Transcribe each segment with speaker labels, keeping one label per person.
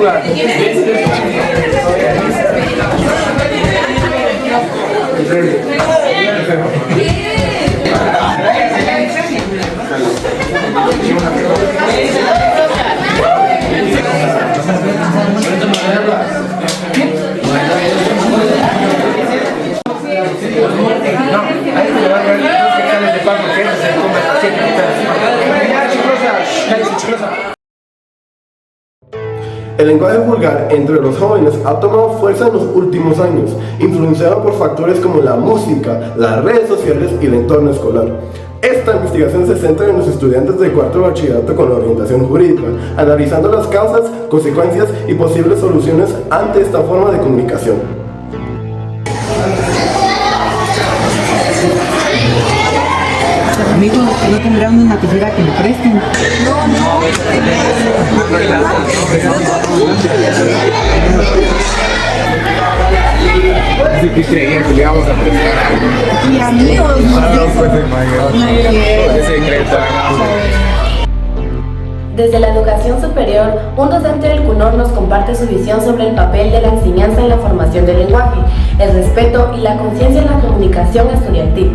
Speaker 1: vulgar.
Speaker 2: El lenguaje vulgar entre los jóvenes ha tomado fuerza en los últimos años, influenciado por factores como la música, las redes sociales y el entorno escolar. Esta investigación se centra en los estudiantes de cuarto de bachillerato con orientación jurídica, analizando las causas, consecuencias y posibles soluciones ante esta forma de comunicación.
Speaker 3: Amigo, ¿no tendrán una tijera que me presten?
Speaker 1: Así que creía que le íbamos a prestar algo.
Speaker 3: Y amigos,
Speaker 1: No, pues es secreto.
Speaker 4: Desde la educación superior, un docente del CUNOR nos comparte su visión sobre el papel de la enseñanza en la formación del lenguaje, el respeto y la conciencia en la comunicación estudiantil.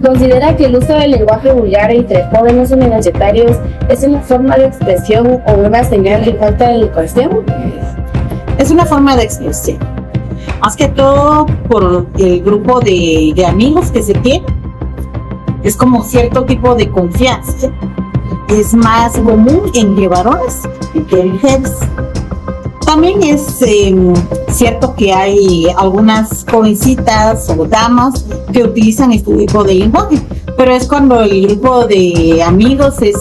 Speaker 4: Considera que el uso del lenguaje vulgar entre jóvenes universitarios es una forma de expresión o una señal de falta de educación.
Speaker 3: es una forma de expresión. Más que todo por el grupo de amigos que se tiene. Es como cierto tipo de confianza. Es más común entre varones que en mujeres. También es cierto que hay algunas jovencitas o damas que utilizan este tipo de lenguaje, pero es cuando el grupo de amigos es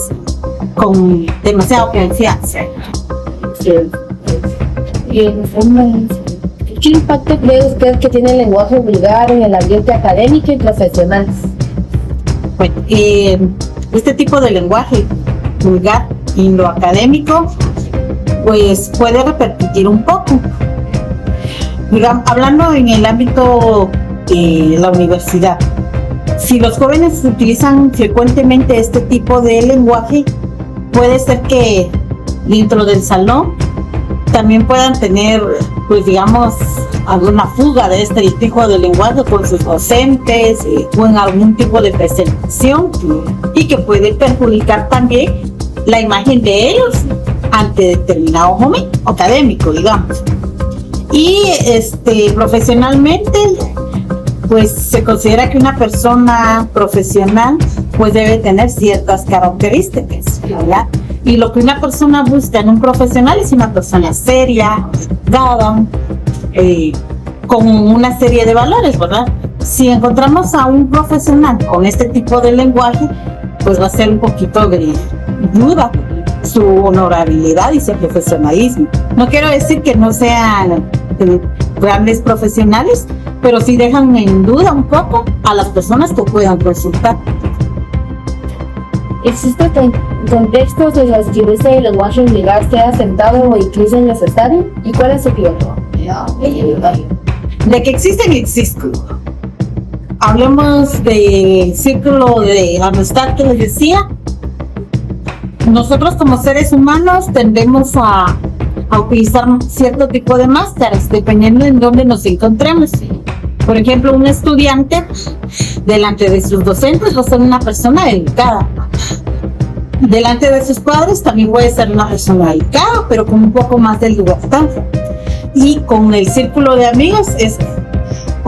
Speaker 3: con demasiada confianza.
Speaker 4: ¿Qué impacto cree usted que tiene el lenguaje vulgar en el ambiente académico y profesional?
Speaker 3: Bueno, este tipo de lenguaje vulgar en lo académico pues puede repercutir un poco. Digamos, hablando en el ámbito de la universidad, si los jóvenes utilizan frecuentemente este tipo de lenguaje, puede ser que dentro del salón también puedan tener, pues digamos, alguna fuga de este tipo de lenguaje con sus docentes o en algún tipo de presentación, y que puede perjudicar también la imagen de ellos ante determinado momento académico, digamos. Y profesionalmente, pues se considera que una persona profesional pues debe tener ciertas características, ¿verdad? Y lo que una persona busca en un profesional es una persona seria, dada, con una serie de valores, ¿verdad? Si encontramos a un profesional con este tipo de lenguaje, pues va a ser un poquito de duda su honorabilidad y su profesionalismo. No quiero decir que no sean grandes profesionales, pero sí dejan en duda un poco a las personas que puedan consultar.
Speaker 4: ¿Existen contextos en los que el uso del lenguaje vulgar sea aceptado o incluso necesario? ¿Y cuál es su opinión?
Speaker 3: De que existen. Hablemos del círculo de amistad que les decía. Nosotros como seres humanos tendemos a utilizar cierto tipo de máscaras dependiendo en dónde nos encontremos. Por ejemplo, un estudiante delante de sus docentes va a ser una persona educada. Delante de sus padres también puede ser una persona educada, pero con un poco más de libertad. Y con el círculo de amigos es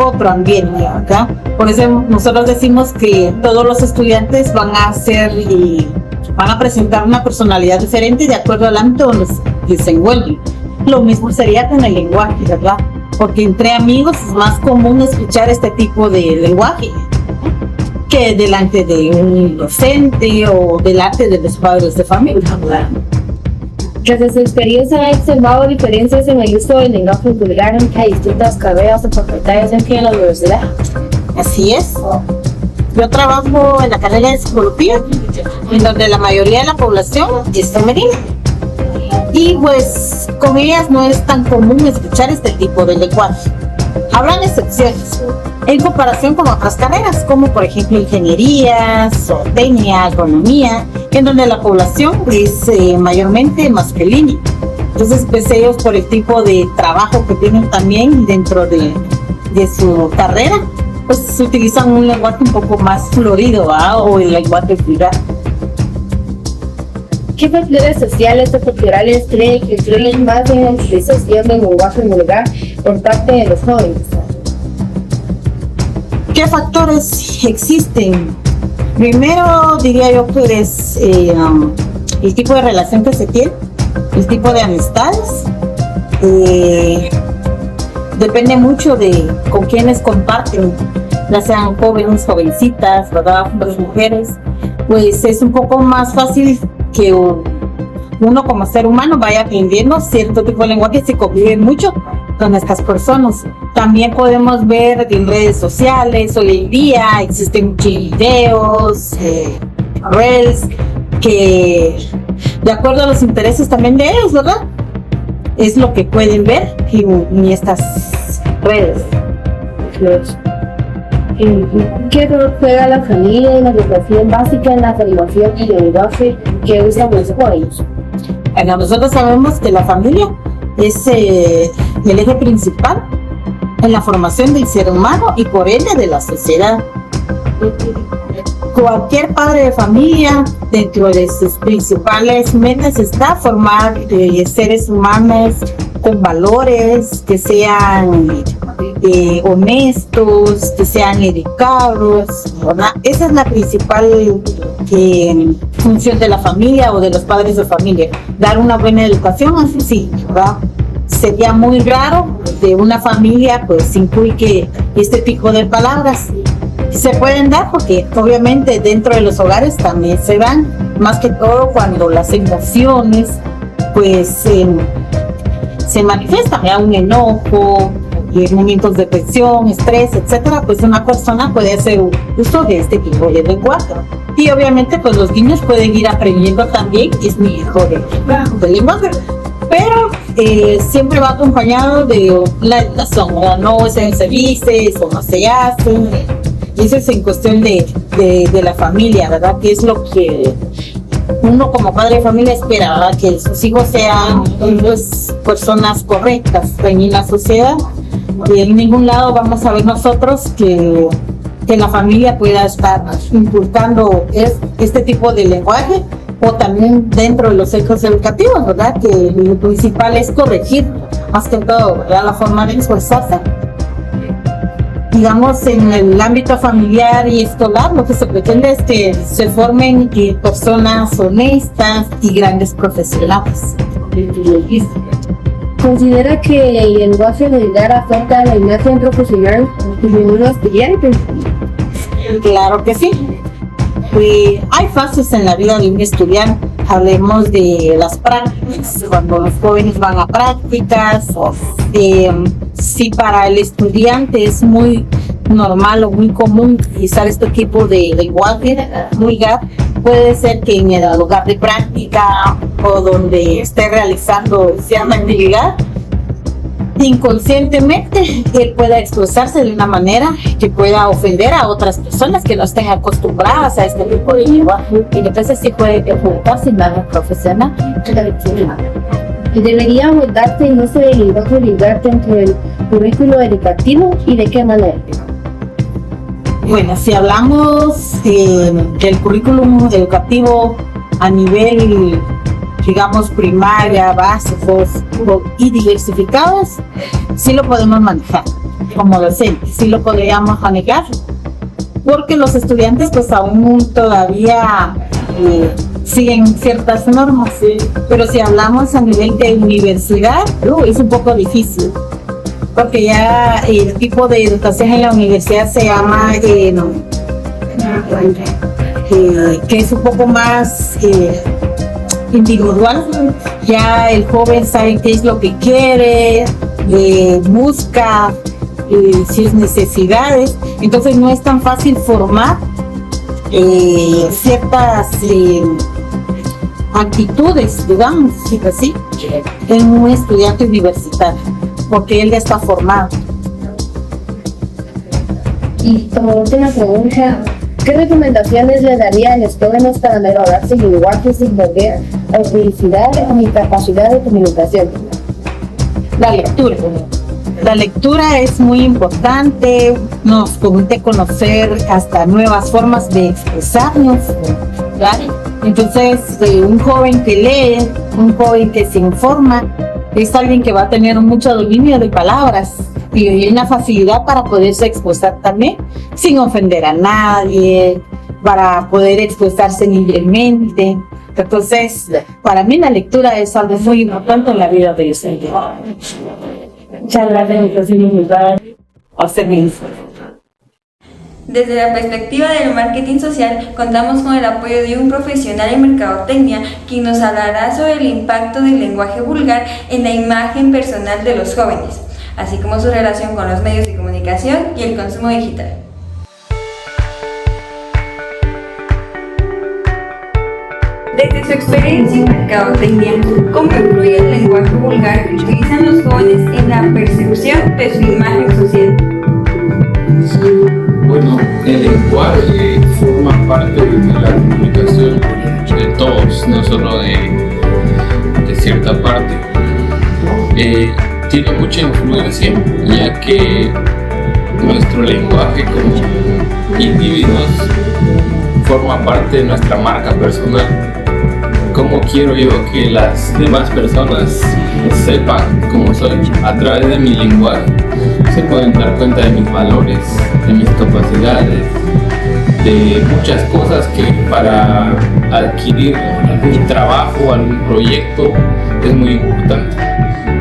Speaker 3: otro ambiente, ¿acá? Por eso nosotros decimos que todos los estudiantes van a presentar una personalidad diferente de acuerdo al ámbito donde se desenvuelven. Lo mismo sería con el lenguaje, ¿verdad? Porque entre amigos es más común escuchar este tipo de lenguaje que delante de un docente o delante de los padres de familia, ¿verdad?
Speaker 4: Desde su experiencia, ¿ha observado diferencias en el uso del lenguaje vulgar entre distintas carreras o facultades aquí en la universidad?
Speaker 3: Así es. Yo trabajo en la carrera de psicología, en donde la mayoría de la población es femenina. Y pues con ellas no es tan común escuchar este tipo de lenguaje. Habrán excepciones en comparación con otras carreras, como por ejemplo ingeniería, zootecnia, agronomía, en donde la población es mayormente masculina. Entonces, pues ellos por el tipo de trabajo que tienen también dentro de su carrera, pues utilizan un lenguaje un poco más florido, ¿verdad? O el lenguaje vulgar.
Speaker 4: ¿Qué factores sociales o culturales cree que influyen más en la utilización del lenguaje vulgar por parte de los jóvenes?
Speaker 3: ¿Qué factores existen? Primero diría yo que es el tipo de relación que se tiene, el tipo de amistades. Depende mucho de con quiénes comparten, ya sean jóvenes, jovencitas, ¿verdad? Las mujeres. Pues es un poco más fácil que uno como ser humano vaya aprendiendo cierto tipo de lenguaje si convive mucho con estas personas. También podemos ver en redes sociales, hoy en día existen muchos videos, reels, que de acuerdo a los intereses también de ellos, ¿verdad? Es lo que pueden ver en estas redes.
Speaker 4: ¿Qué rol juega la familia y la educación básica en la formación y el lenguaje que usan los jóvenes?
Speaker 3: Bueno, nosotros sabemos que la familia es el eje principal en la formación del ser humano y por ende de la sociedad. Cualquier padre de familia, dentro de sus principales metas está formar seres humanos con valores, que sean honestos, que sean educados, ¿verdad? Esa es la principal función de la familia o de los padres de familia, dar una buena educación, así sí, ¿verdad? Sería muy raro de una familia pues inculque este tipo de palabras. Se pueden dar porque obviamente dentro de los hogares también se dan, más que todo cuando las emociones pues se manifiestan, ¿ya? Un enojo, momentos de tensión, estrés, etcétera, pues una persona puede hacer uso de este tipo de lenguaje. Y obviamente pues los niños pueden ir aprendiendo también este tipo de lenguaje. Pero siempre va acompañado de la educación, ¿verdad? No se dice, eso no se hace. Y eso es en cuestión de la familia, ¿verdad? Que es lo que uno como padre de familia espera, ¿verdad? Que sus hijos sean pues, personas correctas en la sociedad. Y en ningún lado vamos a ver nosotros que la familia pueda estar inculcando este tipo de lenguaje, o también dentro de los centros educativos, ¿verdad? Que lo principal es corregir, más que todo, ¿verdad? La forma de expresarse. Digamos, en el ámbito familiar y escolar, lo que se pretende es que se formen personas honestas y grandes profesionales.
Speaker 4: ¿Considera que el lenguaje vulgar afecta a la imagen profesional de un estudiante?
Speaker 3: Claro que sí. Hay fases en la vida de un estudiante. Hablemos de las prácticas, cuando los jóvenes van a prácticas. Si para el estudiante es muy normal o muy común utilizar este tipo de lenguaje vulgar, puede ser que en el lugar de práctica o donde esté realizando cierta actividad, inconscientemente él pueda expresarse de una manera que pueda ofender a otras personas que no estén acostumbradas a este tipo de lenguaje, y entonces sí puede perjudicarse en la profesional.
Speaker 4: ¿Debería abordarse el uso del lenguaje vulgar dentro del currículo educativo y de qué manera?
Speaker 3: Bueno, si hablamos del currículum educativo a nivel, digamos, primaria, básicos y diversificados, sí lo podemos manejar como docentes, sí lo podríamos manejar, porque los estudiantes pues aún todavía siguen ciertas normas, ¿sí? Pero si hablamos a nivel de universidad, es un poco difícil, porque ya el tipo de educación en la universidad se llama que es un poco más individual. Ya el joven sabe qué es lo que quiere, busca sus necesidades, entonces no es tan fácil formar ciertas actitudes, digamos así, en un estudiante universitario, porque él ya está formado.
Speaker 4: Y como última pregunta, ¿qué recomendaciones le daría a los jóvenes para mejorar su lenguaje sin perder autenticidad y capacidad de comunicación?
Speaker 3: La lectura. La lectura es muy importante, nos permite conocer hasta nuevas formas de expresarnos, ¿vale? Entonces, un joven que lee, un joven que se informa, es alguien que va a tener mucho dominio de palabras y una facilidad para poderse expresar también sin ofender a nadie, para poder expresarse libremente. Entonces, para mí la lectura es algo muy importante en la vida de los niños. Muchas gracias.
Speaker 5: Desde la perspectiva del marketing social, contamos con el apoyo de un profesional en mercadotecnia quien nos hablará sobre el impacto del lenguaje vulgar en la imagen personal de los jóvenes, así como su relación con los medios de comunicación y el consumo digital. Desde su experiencia en mercadotecnia, ¿cómo influye el lenguaje vulgar que utilizan los jóvenes en la percepción de su imagen social?
Speaker 1: Bueno, el lenguaje forma parte de la comunicación de todos, no solo de cierta parte. Tiene mucha influencia, ya que nuestro lenguaje como individuos forma parte de nuestra marca personal. ¿Cómo quiero yo que las demás personas sepan cómo soy? A través de mi lenguaje se pueden dar cuenta de mis valores, de mis capacidades, de muchas cosas que para adquirir algún trabajo, algún proyecto es muy importante.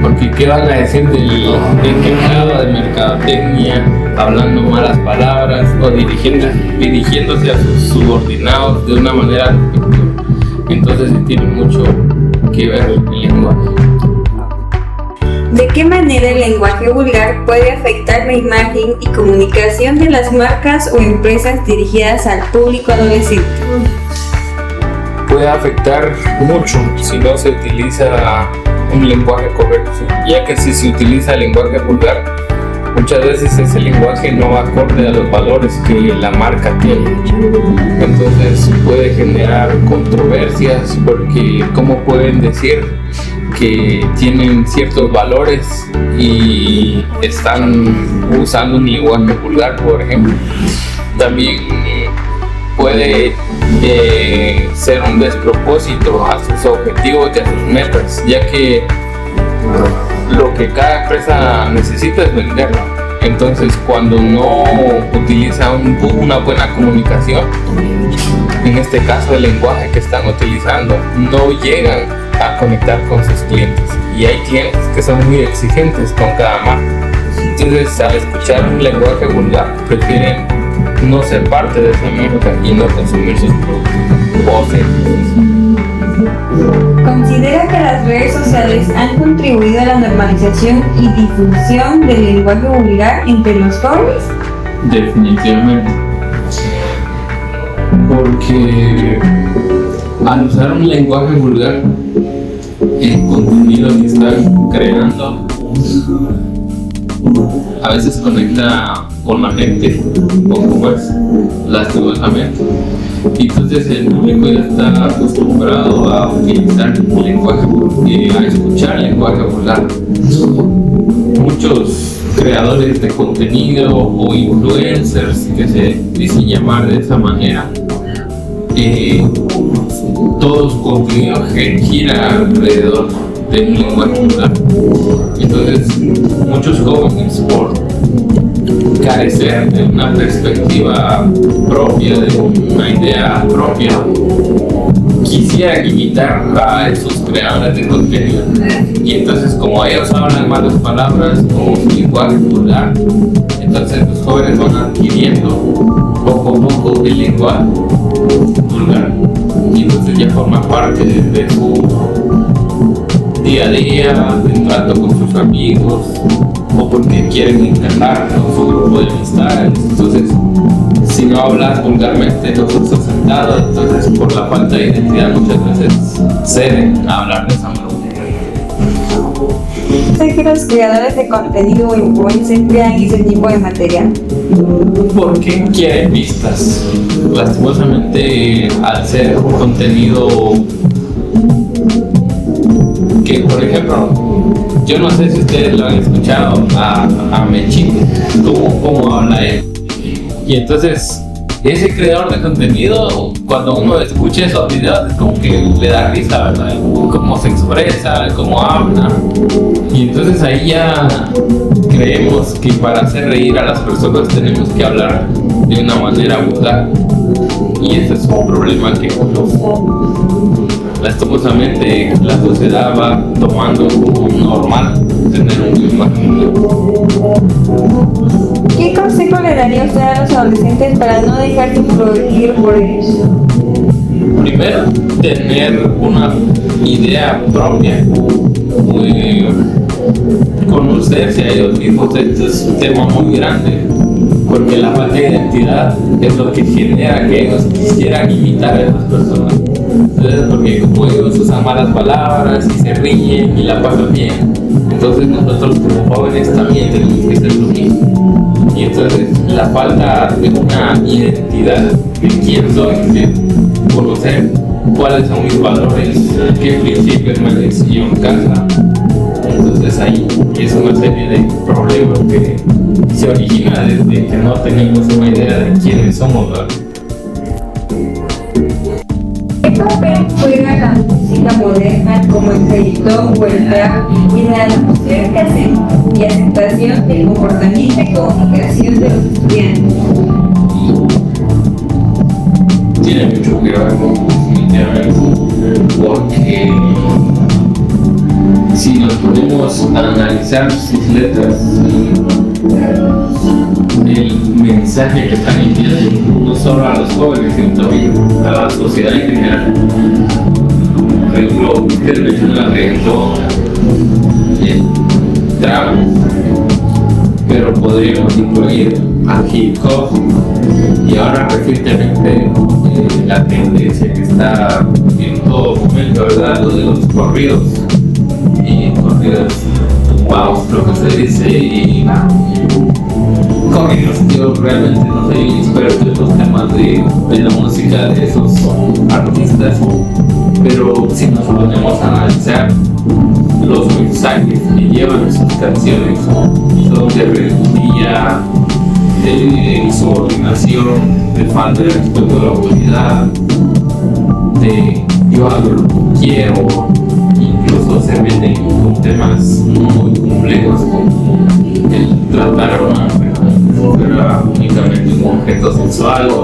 Speaker 1: Porque ¿qué van a decir del encargado de mercadotecnia hablando malas palabras o dirigiéndose a sus subordinados de una manera despectiva? Entonces tiene mucho que ver el lenguaje.
Speaker 5: ¿De qué manera el lenguaje vulgar puede afectar la imagen y comunicación de las marcas o empresas dirigidas al público adolescente?
Speaker 1: Puede afectar mucho si no se utiliza un lenguaje correcto, ya que si se utiliza el lenguaje vulgar, muchas veces ese lenguaje no va acorde a los valores que la marca tiene. Entonces puede generar controversias porque ¿cómo pueden decir que tienen ciertos valores y están usando un lenguaje vulgar, por ejemplo? También puede ser un despropósito a sus objetivos y a sus metas, ya que lo que cada empresa necesita es vender. Entonces, cuando no utiliza una buena comunicación, en este caso el lenguaje que están utilizando, no llegan a conectar con sus clientes. Y hay clientes que son muy exigentes con cada marca. Entonces, al escuchar un lenguaje vulgar, prefieren no ser parte de esa marca y no consumir sus productos o servicios.
Speaker 5: ¿Considera que las redes sociales han contribuido a la normalización y difusión del lenguaje vulgar entre los jóvenes?
Speaker 1: Definitivamente. Porque al usar un lenguaje vulgar, el contenido que están creando a veces conecta con la gente un poco más lastimosamente. Entonces el público ya está acostumbrado a utilizar el lenguaje, a escuchar el lenguaje vulgar. Muchos creadores de contenido o influencers que se dicen llamar de esa manera, todo su contenido gira alrededor de un lenguaje vulgar. Entonces muchos jóvenes, por carecer de una perspectiva propia, de una idea propia, quisieran imitar a esos creadores de contenido. Y entonces, como ellos hablan malas palabras o lenguaje vulgar, entonces los jóvenes van adquiriendo poco a poco el lenguaje vulgar. Y entonces ya forma parte de su día a día, del trato con sus amigos, o porque quieren encajar con su grupo de amistades. Entonces, si no hablas vulgarmente, no sos aceptado. Entonces, por la falta de identidad, muchas veces ceden a hablar de esa manera.
Speaker 5: usted que los creadores de contenido o influencers crean ese tipo de material?
Speaker 1: Porque quieren vistas. Lastimosamente, al ser un contenido que, por ejemplo, yo no sé si ustedes lo han escuchado a Mechito, cómo habla él. Y entonces, ese creador de contenido, cuando uno escucha esos videos, es como que le da risa, ¿verdad? Cómo se expresa, cómo habla. Y entonces ahí ya creemos que para hacer reír a las personas tenemos que hablar de una manera vulgar. Y ese es un problema que lastimosamente la sociedad va tomando como normal tener un lenguaje.
Speaker 5: ¿Qué consejo le daría usted a los adolescentes para no dejarse influir por ellos?
Speaker 1: Primero, tener una idea propia, conocerse a ellos mismos. Este es un tema muy grande, porque la falta de identidad es lo que genera que ellos quisieran imitar a esas personas. Entonces, porque como ellos usan malas palabras y se ríen y la pasan bien, entonces nosotros como jóvenes también tenemos que ser lo mismo. Y entonces la falta de una identidad de quién soy, de conocer cuáles son mis valores, qué principios me enseñó en casa. Entonces ahí es una serie de problemas que se origina desde que no tenemos una idea de quiénes somos, ¿verdad?
Speaker 5: ¿Qué papel juega la música moderna como el reggaetón o el rap en la difusión y aceptación del comportamiento y comunicación de los estudiantes?
Speaker 1: Tiene mucho que ver definitivamente, porque si nos ponemos a analizar sus letras, el mensaje que están enviando no solo a los jóvenes, sino también a la sociedad en general. Por ejemplo, usted menciona el reggaetón, el trap, pero podríamos incluir al hip hop y ahora recientemente la tendencia que está en todo momento, ¿verdad? Lo de los corridos y corridos tumbados, lo que se dice, y corridos. Yo realmente no soy experto en los temas de la música de esos artistas, pero si nos ponemos a analizar los mensajes que llevan sus canciones, son de rebeldía, de insubordinación, de falta de respeto a la autoridad, de yo hago lo que quiero. Incluso se meten con temas muy complejos como el tratar a una mujer únicamente como objeto sexual o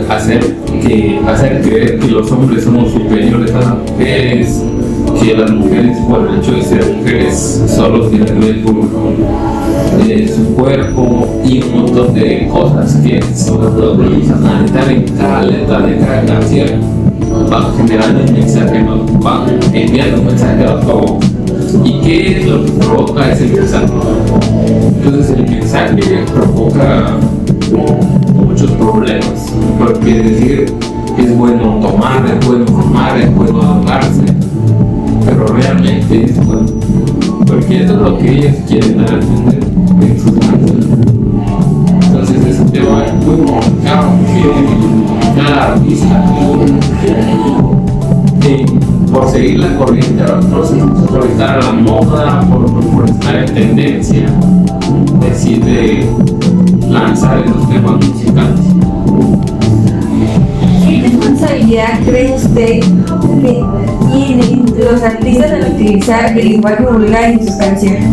Speaker 1: hacer creer que los hombres somos superiores a las mujeres, que las mujeres por el hecho de ser mujeres solo se les ve por su cuerpo y un montón de cosas que sobre todo podemos analizar en cada letra de cada canción. Van generando un mensaje, van enviando un mensaje a todos. ¿Y qué es lo que provoca ese mensaje? Entonces el mensaje provoca muchos problemas, porque decir es bueno tomar, es bueno fumar, es bueno drogarse, pero realmente es bueno, porque eso es lo que ellos quieren dar a entender en sus canciones. Entonces ese tema es muy complicado, porque cada artista por seguir la corriente, por estar a la moda, por estar en tendencia, decide lanzar esos temas musicales.
Speaker 5: ¿Qué responsabilidad cree usted que tienen los artistas al utilizar el lenguaje vulgar en sus canciones?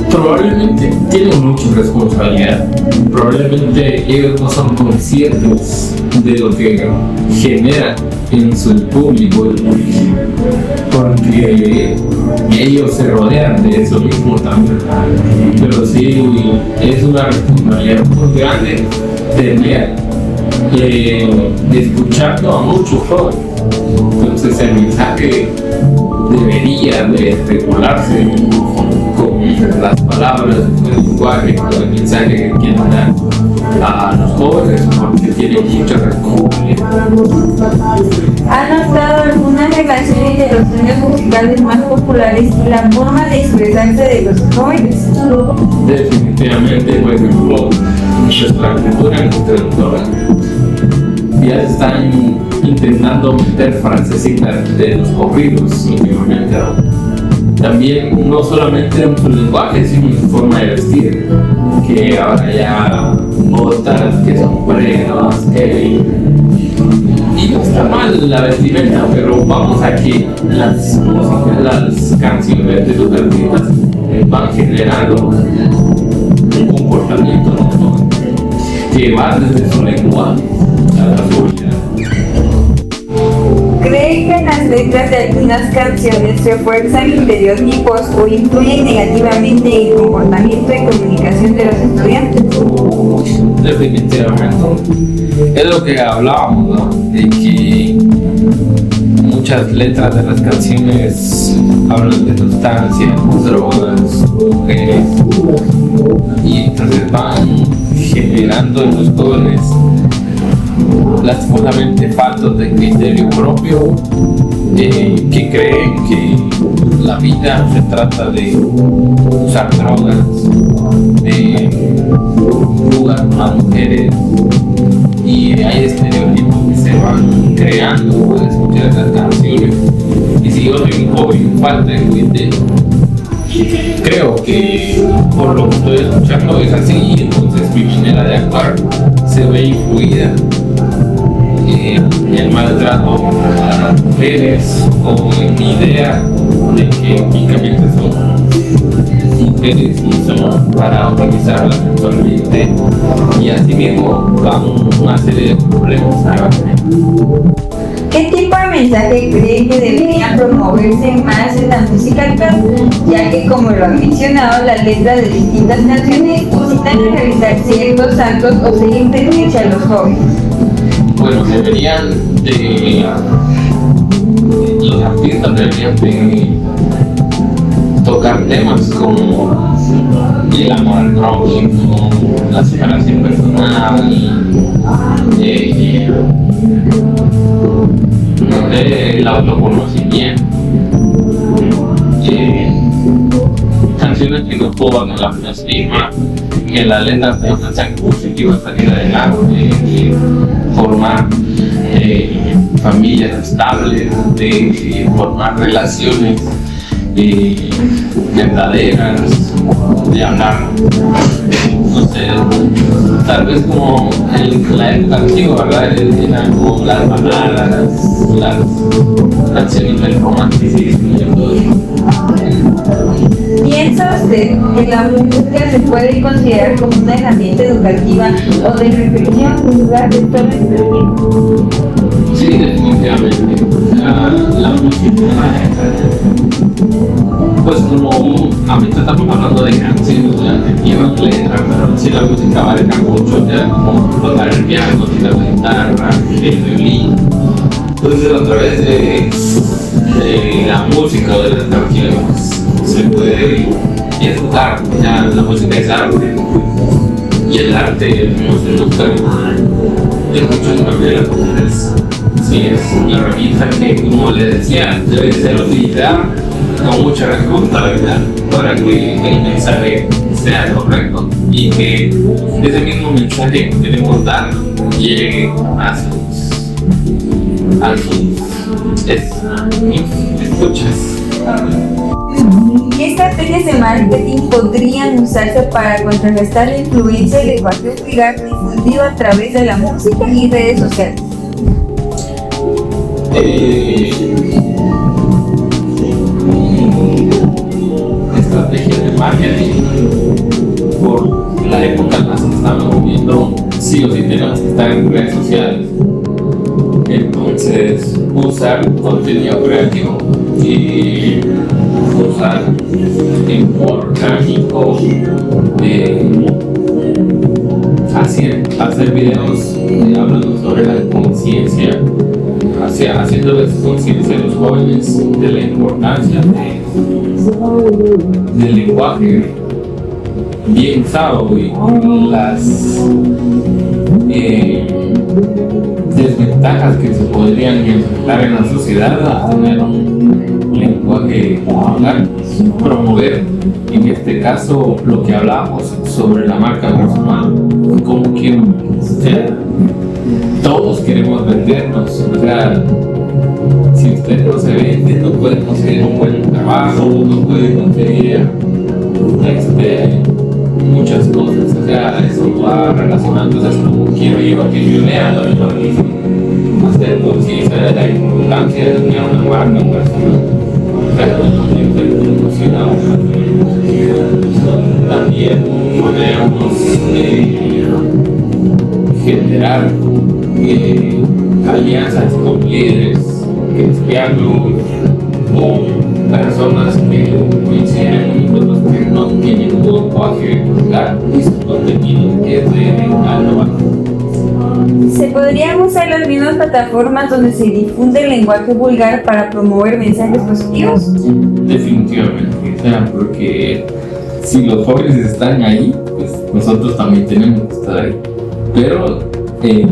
Speaker 1: Probablemente tienen mucha responsabilidad. Probablemente ellos no son conscientes de lo que generan en su público, porque ellos se rodean de eso mismo también. Pero sí es una responsabilidad muy grande tener escuchando a muchos jóvenes. Entonces el mensaje debería de regularse con las palabras, con el lenguaje, con el mensaje que quieren dar a los jóvenes, porque tienen mucha responsabilidad.
Speaker 5: ¿Ha notado alguna relaciones de los géneros musicales más populares y la forma de expresarse de los jóvenes?
Speaker 1: Definitivamente, por ejemplo, nuestra cultura, nuestra entorno, ya están intentando meter frasecitas de los corridos últimamente, ¿no? También no solamente en su lenguaje, sino en su forma de vestir, que ahora ya botas, que son cueros, y no está mal la vestimenta, pero vamos a que las músicas, las canciones de los artistas van generando un comportamiento, ¿no?, que va desde su lenguaje a la sociedad.
Speaker 5: ¿Cree que las letras de algunas canciones refuerzan estereotipos o influyen negativamente en el comportamiento y comunicación de los estudiantes?
Speaker 1: Definitivamente. Es lo que hablábamos, ¿no?, de que muchas letras de las canciones hablan de sustancias, drogas, mujeres, y entonces van generando en los jóvenes lastimosamente faltos de criterio propio, que creen que la vida se trata de usar drogas, de jugar con las mujeres, y hay estereotipos que se van creando por escuchar esas canciones. Y si yo soy un joven falta de criterio, creo que por lo que estoy escuchando es así, y entonces mi manera de actuar se ve influida en el maltrato a las mujeres, o en mi idea de que únicamente son mujeres y son para utilizarlas sexualmente, y así mismo van una serie de problemas.
Speaker 5: ¿Qué tipo de mensaje cree que debería promoverse más en la música actual? Ya que, como lo han mencionado, las letras de distintas canciones incitan a realizar ciertos actos o seguir tendencia a los jóvenes.
Speaker 1: Bueno, los artistas deberían de tocar temas como el amor al prójimo, la separación personal, el autoconocimiento, canciones que nos pongan la autoestima, que las letras sean positivas, salir adelante, formar familias estables, de formar relaciones verdaderas, de hablar, no sé, tal vez como en la época antigua, ¿verdad? Eran como las baladas, las canciones del romanticismo y todo eso.
Speaker 5: ¿Piensa usted que la música se puede considerar como una herramienta educativa o de reflexión en lugar de solo entretenimiento?
Speaker 1: Sí, definitivamente. La música, pues como ahorita estamos hablando de canciones que llevan letras, pero sí, la música abarca mucho, ya como tocar el piano, tocar la guitarra, el violín. Entonces, a través de la música o de las canciones se puede educar. Ya la música es arte, y el arte nos educa de muchas maneras. Entonces, sí, es una herramienta que, como le decía, debe ser utilizada con mucha responsabilidad para que el mensaje sea correcto y que ese mismo mensaje que queremos dar llegue a sus escuchas.
Speaker 5: ¿Qué estrategias de marketing podrían usarse para contrarrestar la influencia del lenguaje vulgar difundido a través de la música y redes sociales?
Speaker 1: Estrategias de marketing, por la época en la que estamos viviendo, sí o sí tenemos que estar en redes sociales. Entonces, usar contenido creativo y usar tiempo orgánico, hacer videos hablando sobre la conciencia, haciéndoles conciencia a los jóvenes de la importancia del lenguaje, bien usado y las desventajas que se podrían enfrentar en la sociedad a tener un lenguaje vulgar, promover en este caso lo que hablábamos sobre la marca personal, como que todos queremos vendernos, o sea, si usted no se vende no puede conseguir un buen trabajo, no puede conseguir muchas cosas, o sea, eso va relacionado, entonces como quiero yo que yo lea lo mismo, hacerlo, si se da la importancia de tener una marca personal, pero también también podemos generar alianzas con líderes cristianos o personas que coinciden con nosotros que no tienen un lenguaje vulgar y su contenido es de alto valor.
Speaker 5: ¿Se podrían usar las mismas plataformas donde se difunde el lenguaje vulgar para promover mensajes positivos?
Speaker 1: Definitivamente, o sea, porque si los jóvenes están ahí, pues nosotros también tenemos que estar ahí. Pero que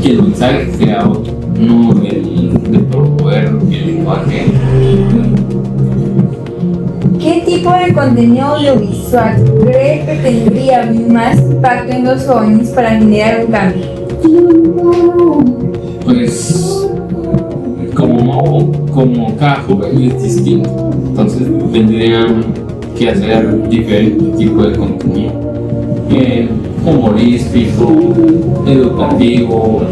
Speaker 1: el mensaje sea otro, no el de promover el lenguaje.
Speaker 5: ¿Qué tipo de contenido audiovisual cree que tendría más impacto en los jóvenes para generar un cambio?
Speaker 1: Pues como cada joven es distinto, entonces tendrían que hacer diferentes tipos de contenido, humorístico, educativo,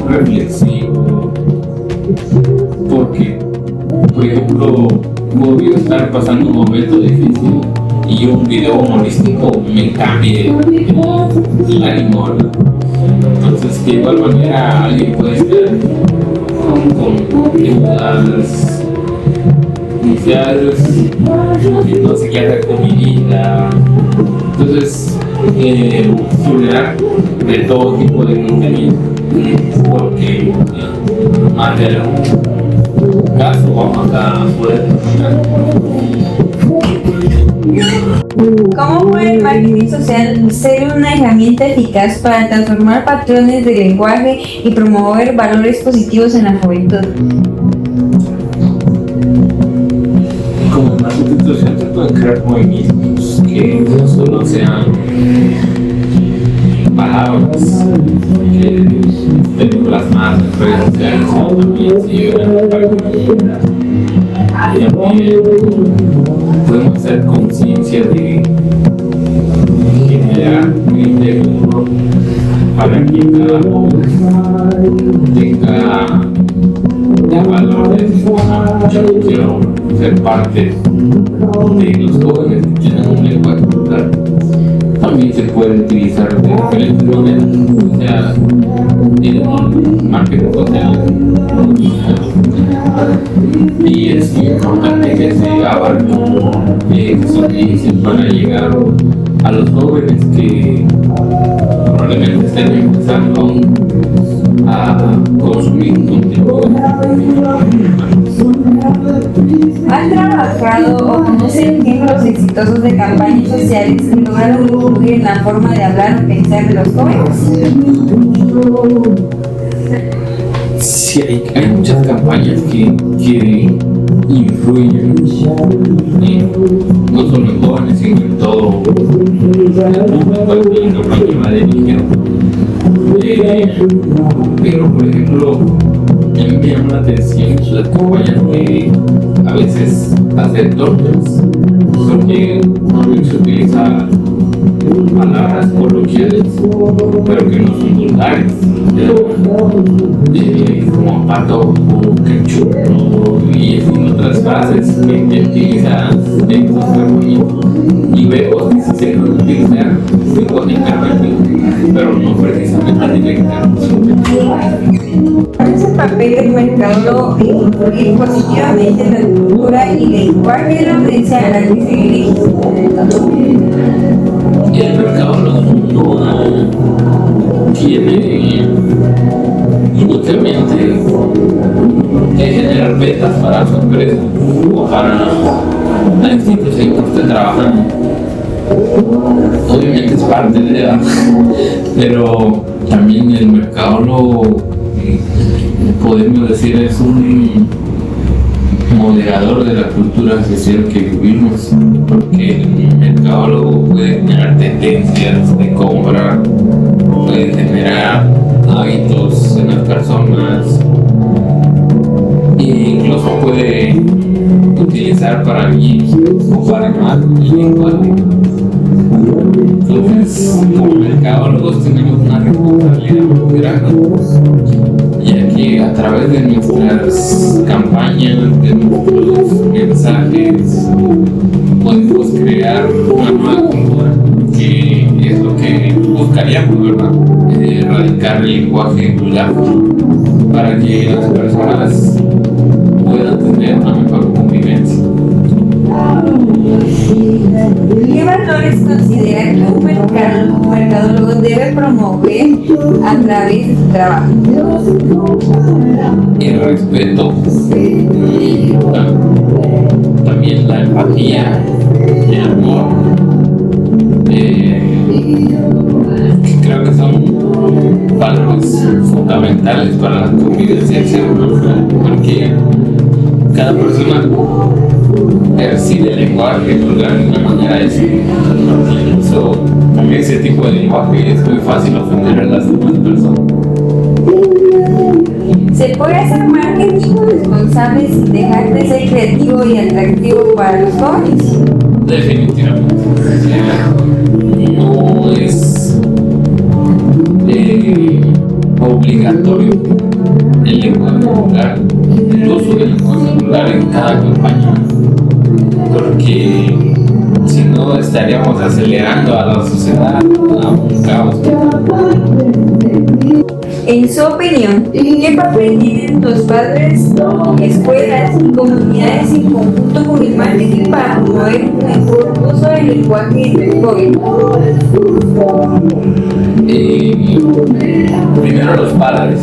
Speaker 1: reflexivo, porque por ejemplo podría estar pasando un momento difícil y un video humorístico me cambie el ánimo, ¿verdad? Entonces de igual manera alguien puede estar con dificultades iniciales, no sé qué hacer con mi vida, entonces generar de todo tipo de contenido, porque más de un caso vamos a poder terminar.
Speaker 5: ¿Cómo puede el marketing social ser una herramienta eficaz para transformar patrones de lenguaje y promover valores positivos en la juventud?
Speaker 1: Como marketing social se pueden crear movimientos que no solo sean palabras que estén plasmadas en redes sociales, sino también se lleven a la práctica. También podemos hacer conciencia de generar un interior para que cada joven tenga valores. Yo quiero ser parte de los jóvenes que tienen un lenguaje vulgar. También se puede utilizar de diferentes maneras, o sea, en marketing social. Y es muy importante que se abarque esos para llegar a los jóvenes que probablemente estén empezando a consumir contenido.
Speaker 5: ¿Han trabajado o conocen ejemplos exitosos de campañas sociales que lograron influir en la forma de hablar o pensar de los jóvenes?
Speaker 1: Sí, hay muchas campañas que influyen no solo en jóvenes, sino en todo el público al que la campaña va dirigida. Pero, por ejemplo, a mí me llama la atención las campañas que a veces hacen tortas, porque se utiliza palabras coloquiales, pero que no son vulgares, como pato, ketchup y otras frases que utilizan estos verbos, y veo que sí se puede utilizar lenguaje interventivo, pero no precisamente directamente.
Speaker 5: ¿Cuál es el papel del mercadólogo en influir positivamente en la cultura y lenguaje de la audiencia a la que se dirige?
Speaker 1: El mercadólogo no tiene inútilmente que generar ventas para su empresa o para la institución que usted trabaja, obviamente es parte de la, pero también el mercadólogo, podemos decir, es un moderador de la cultura social que vivimos, porque el mercadólogo puede generar tendencias de compra, puede generar hábitos en las personas e incluso puede utilizar para bien o para mal el lenguaje. Entonces, como mercadólogos tenemos una responsabilidad muy grande, ya que a través de nuestras campañas, de nuestros mensajes, podemos crear una nueva cultura, que es lo que buscaríamos, ¿verdad? Erradicar el lenguaje vulgar para que las personas puedan tener una mejor convivencia.
Speaker 5: ¿Qué valores considera que un mercadólogo debe promover a través de su trabajo?
Speaker 1: El respeto, también la empatía, el amor, que creo que son valores fundamentales para la convivencia del ser humano, porque cada persona percibe el lenguaje vulgar de una manera distinta. Incluso con ese tipo de lenguaje es muy fácil ofender a las demás personas.
Speaker 5: ¿Se puede hacer marketing responsable sin dejar de ser creativo y atractivo para los jóvenes?
Speaker 1: Definitivamente. No es obligatorio el lenguaje vulgar, el uso del lenguaje vulgar en cada campaña, porque si no estaríamos acelerando a la sociedad a un caos.
Speaker 5: En su opinión, ¿qué papel tienen los padres, escuelas y comunidades en conjunto con el marketing para promover un mejor uso del lenguaje entre jóvenes?
Speaker 1: Primero los padres,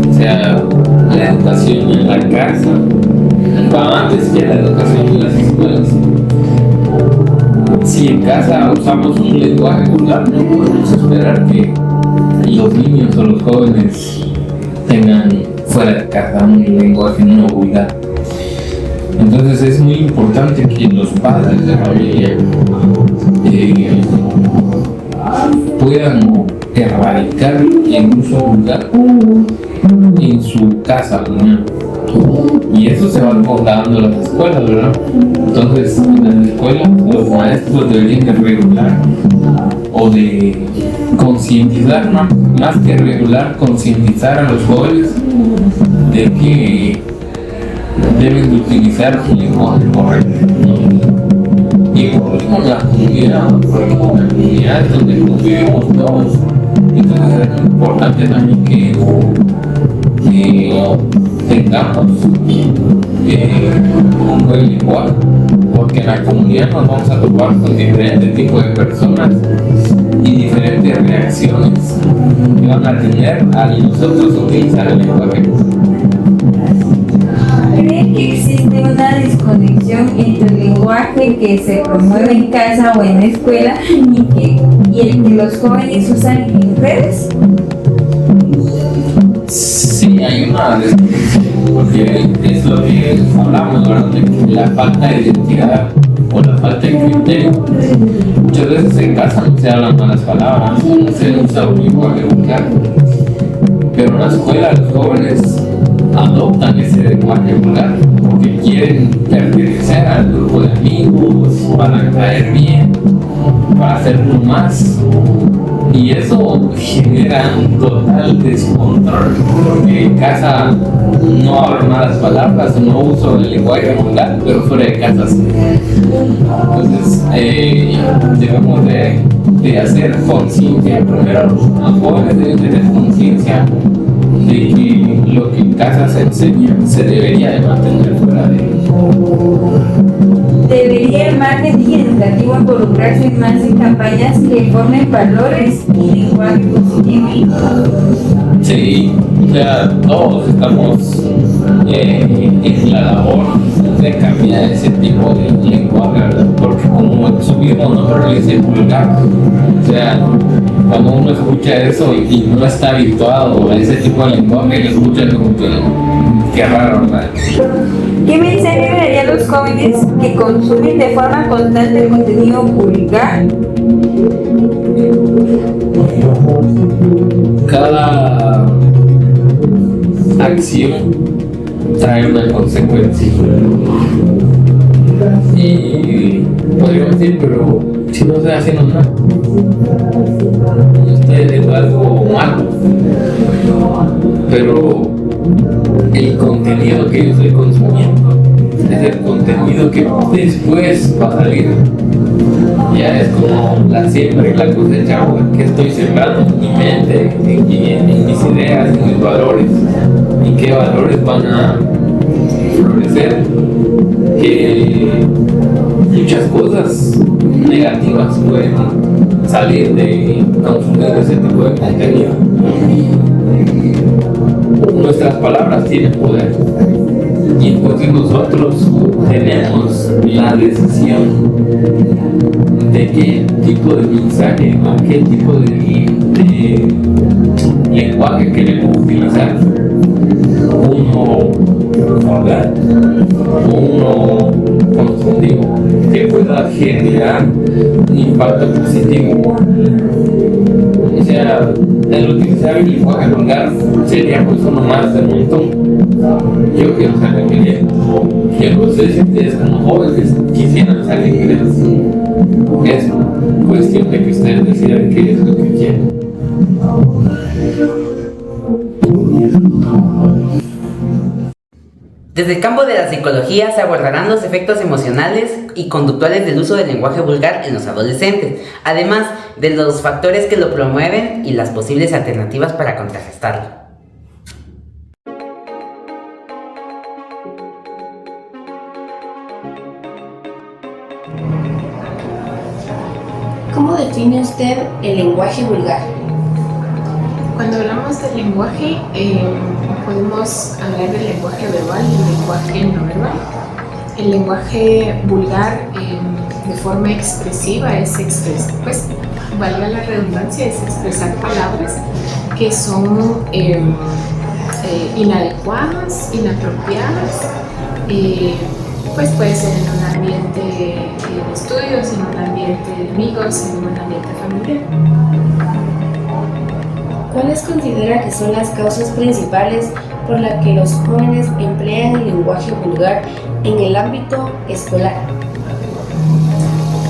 Speaker 1: o sea, la educación en la casa va antes que la educación en las escuelas. Si en casa usamos un lenguaje vulgar, no podemos esperar que los niños o los jóvenes tengan fuera de casa un lenguaje no vulgar. Entonces es muy importante que los padres de familia puedan erradicar el uso vulgar en su casa, ¿no? Y eso se va trasladando a las escuelas, ¿verdad? Entonces en las escuelas los maestros deberían de regular o de concientizar, ¿no? Más que regular, concientizar a los jóvenes de que deben de utilizar un lenguaje correcto, ¿no? Y por último la comunidad, porque la comunidad es donde convivimos todos. Entonces es importante también que tengamos un buen lenguaje, porque en la comunidad nos vamos a topar con diferentes tipos de personas y diferentes reacciones que van a tener al nosotros utilizar el lenguaje.
Speaker 5: ¿Cree que existe una desconexión entre el lenguaje que se promueve en casa o en la escuela y el que los jóvenes usan en redes?
Speaker 1: Sí, hay una desconexión, porque es lo que hablamos, ¿verdad? De la falta de identidad o la falta de criterio. Muchas veces en casa no se hablan malas palabras, no se usa un lenguaje vulgar, pero en la escuela los jóvenes adoptan ese lenguaje vulgar porque quieren pertenecer al grupo de amigos, para caer bien, para hacer más. Y eso genera un total descontrol, porque en casa no hablo malas palabras, no uso el lenguaje vulgar, pero fuera de casa sí. Entonces debemos de hacer conciencia. Primero los jóvenes deben tener conciencia de que lo que en casa se enseña se debería de mantener fuera de ellos.
Speaker 5: ¿Debería el marketing educativo involucrarse más en campañas que formen valores y lenguaje positivo?
Speaker 1: Sí, o sea, todos estamos en la labor de cambiar ese tipo de lenguaje, ¿verdad? Porque como su mismo nombre le dicen vulgar. O sea, cuando uno escucha eso y no está habituado a ese tipo de lenguaje, le escucha como que raro, ¿verdad?
Speaker 5: ¿Qué mensaje le daría a los jóvenes que consumen de forma constante el contenido vulgar?
Speaker 1: Cada acción trae una consecuencia. Y podríamos decir, pero si no estoy haciendo nada, no estoy haciendo algo malo, pero el contenido que yo estoy consumiendo es el contenido que después va a salir. Ya es como la siembra y la cosecha, que estoy sembrando en mi mente, en mis ideas, en mis valores, y qué valores van a florecer, que muchas cosas negativas pueden salir de consumir ese tipo de contenido. Nuestras palabras tienen poder y entonces nosotros tenemos la decisión de qué tipo de mensaje o qué tipo de lenguaje queremos utilizar. Uno vulgar o uno constructivo que pueda generar un impacto positivo. O sea, el utilizar el lenguaje vulgar sería pues uno más del montón. Yo quiero saber inglés. Yo no sé si ustedes como jóvenes quisieran saber inglés. Es cuestión de que ustedes decidan qué es lo que quieren.
Speaker 6: Desde el campo de la psicología se abordarán los efectos emocionales y conductuales del uso del lenguaje vulgar en los adolescentes, además de los factores que lo promueven y las posibles alternativas para contrarrestarlo.
Speaker 4: ¿Cómo define usted el lenguaje vulgar?
Speaker 7: Cuando hablamos del lenguaje, podemos hablar del lenguaje verbal y el lenguaje no verbal. El lenguaje vulgar, de forma expresiva, pues, valga la redundancia, es expresar palabras que son inadecuadas, inapropiadas, pues puede ser en un ambiente de estudios, en un ambiente de amigos, en un ambiente familiar.
Speaker 4: ¿Cuáles considera que son las causas principales por las que los jóvenes emplean el lenguaje vulgar en el ámbito escolar?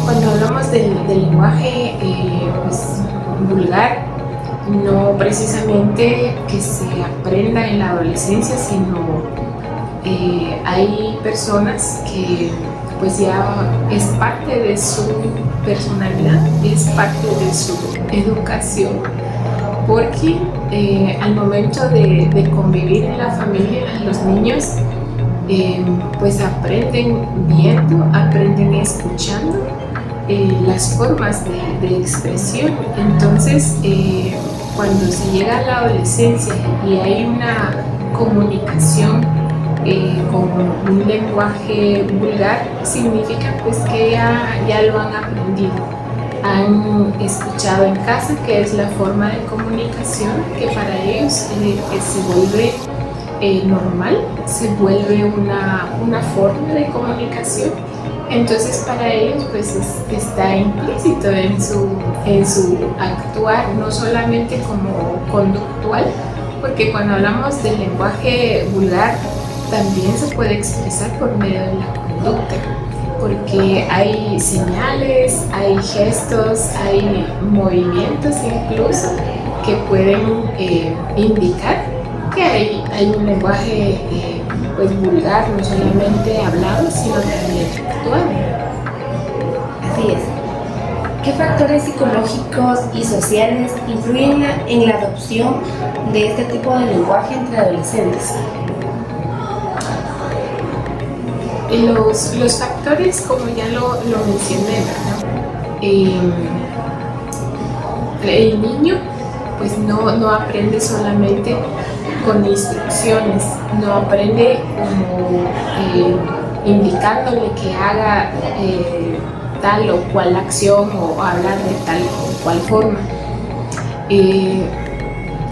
Speaker 7: Cuando hablamos del lenguaje pues, vulgar, no precisamente que se aprenda en la adolescencia, sino hay personas que pues ya es parte de su personalidad, es parte de su educación, porque al momento de convivir en la familia, los niños pues aprenden viendo, aprenden escuchando las formas de expresión. Entonces, cuando se llega a la adolescencia y hay una comunicación con un lenguaje vulgar, significa pues que ya lo han aprendido. Han escuchado en casa que es la forma de comunicación que para ellos que se vuelve normal, se vuelve una forma de comunicación. Entonces para ellos pues está implícito en su actuar, no solamente como conductual, porque cuando hablamos del lenguaje vulgar también se puede expresar por medio de la conducta, porque hay señales, hay gestos, hay movimientos incluso que pueden indicar que hay un lenguaje pues vulgar, no solamente hablado, sino también actuado.
Speaker 4: Así es. ¿Qué factores psicológicos y sociales influyen en la adopción de este tipo de lenguaje entre adolescentes?
Speaker 7: Los factores, como ya lo mencioné, ¿verdad? El niño pues no aprende solamente con instrucciones, no aprende como indicándole que haga tal o cual acción o hablar de tal o cual forma.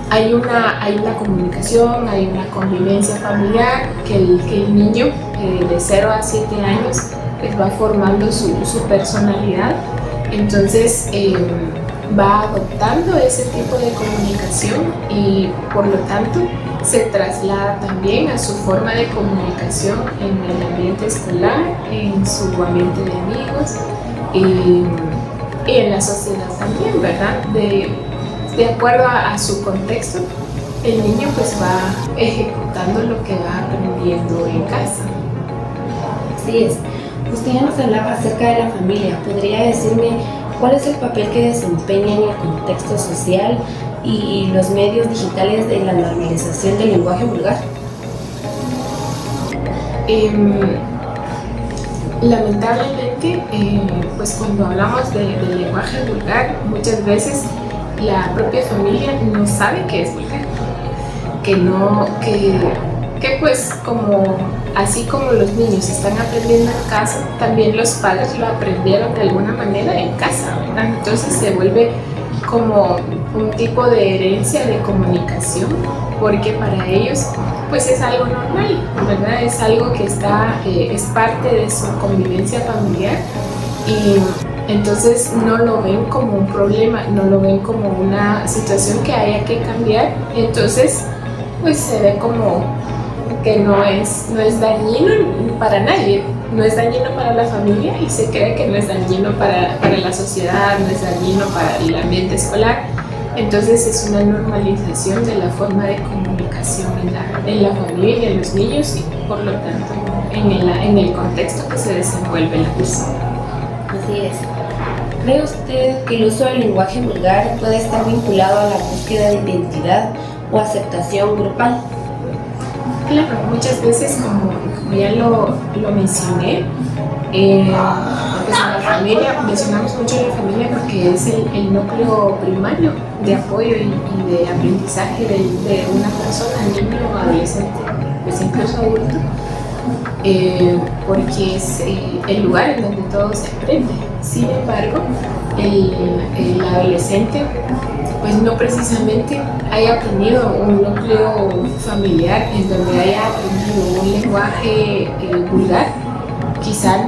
Speaker 7: Hay una comunicación, hay una convivencia familiar que el niño de 0 a 7 años pues va formando su personalidad, entonces va adoptando ese tipo de comunicación y por lo tanto se traslada también a su forma de comunicación en el ambiente escolar, en su ambiente de amigos y en la sociedad también, ¿verdad? De acuerdo a su contexto, el niño pues va ejecutando lo que va aprendiendo en casa.
Speaker 4: Así es. Usted ya nos hablaba acerca de la familia. ¿Podría decirme cuál es el papel que desempeña en el contexto social y los medios digitales de la normalización del lenguaje vulgar?
Speaker 7: Lamentablemente, pues cuando hablamos del lenguaje vulgar, muchas veces la propia familia no sabe que es vulgar, que pues como así como los niños están aprendiendo en casa, también los padres lo aprendieron de alguna manera en casa, ¿verdad? Entonces se vuelve como un tipo de herencia de comunicación, porque para ellos pues es algo normal, ¿verdad? Es algo que es parte de su convivencia familiar y entonces no lo ven como un problema, no lo ven como una situación que haya que cambiar, entonces pues se ve como que no es dañino para nadie, no es dañino para la familia y se cree que no es dañino para la sociedad, no es dañino para el ambiente escolar, entonces es una normalización de la forma de comunicación en la familia, en los niños y por lo tanto en el contexto que se desenvuelve la persona.
Speaker 4: Así es. ¿Cree usted que el uso del lenguaje vulgar puede estar vinculado a la búsqueda de identidad o aceptación grupal?
Speaker 7: Claro, muchas veces, como ya lo mencioné, pues en la familia, mencionamos mucho la familia porque es el núcleo primario de apoyo y de aprendizaje de una persona, niño o adolescente, pues incluso adulto. Porque es el lugar en donde todo se aprende. Sin embargo, el adolescente pues no precisamente haya tenido un núcleo familiar en donde haya aprendido un lenguaje vulgar. Quizá